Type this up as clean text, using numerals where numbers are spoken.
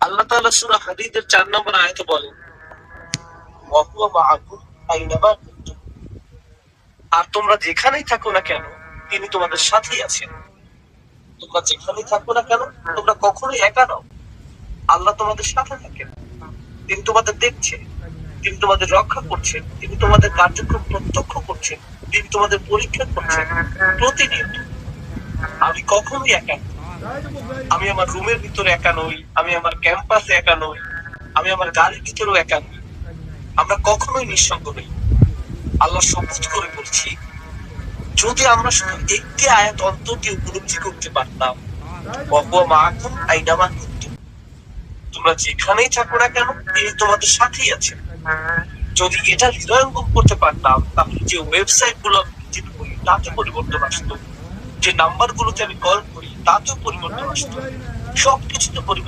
আল্লাহ তাআলা সূরা হাদীদের 4 নম্বর আয়াতে বলেন, ওয়া হুয়া মাআকুম আইনামা কুনতুম। আর তোমরা যেখানেই থাকো না কেন, তিনি তোমাদের সাথেই আছেন। তোমরা যেখানেই থাকো না কেন, তোমরা কখনোই একা নও। আল্লাহ তোমাদের সাথে থাকেন। তিনি তোমাদের দেখছেন, তিনি তোমাদের রক্ষা করছেন, তিনি তোমাদের কার্যক্রম প্রত্যক্ষ করছেন, তিনি তোমাদের পরীক্ষা করছেন প্রতিনিয়ত। আমি কখনোই একা নই। আমি আমার রুমের ভিতরে একা নই, আমি আমার ক্যাম্পাসে একা নই, আমি আমার গাড়ির ভিতরেও একা নই। আমরা কখনোই নিঃসঙ্গ নই। আল্লাহ শপথ করে বলছি, যদি আমরা শুধু একটি আয়াত অন্তর দিয়ে উপলব্ধি করতে পারতাম, ওয়া হুয়া মাআকুম আইনামা কুনতুম, তোমরা যেখানেই থাকো না কেন তিনি তোমাদের সাথেই আছেন। যদি এটা হৃদয়ঙ্গম করতে পারতাম, তাহলে যে ওয়েবসাইট গুলো আমি ভিজিট করি তাতে পরিবর্তন আসতো, যে নাম্বার গুলোতে আমি কল করি তাতেও পরিবর্তন আসতো, সবকিছুতে পরিবর্তন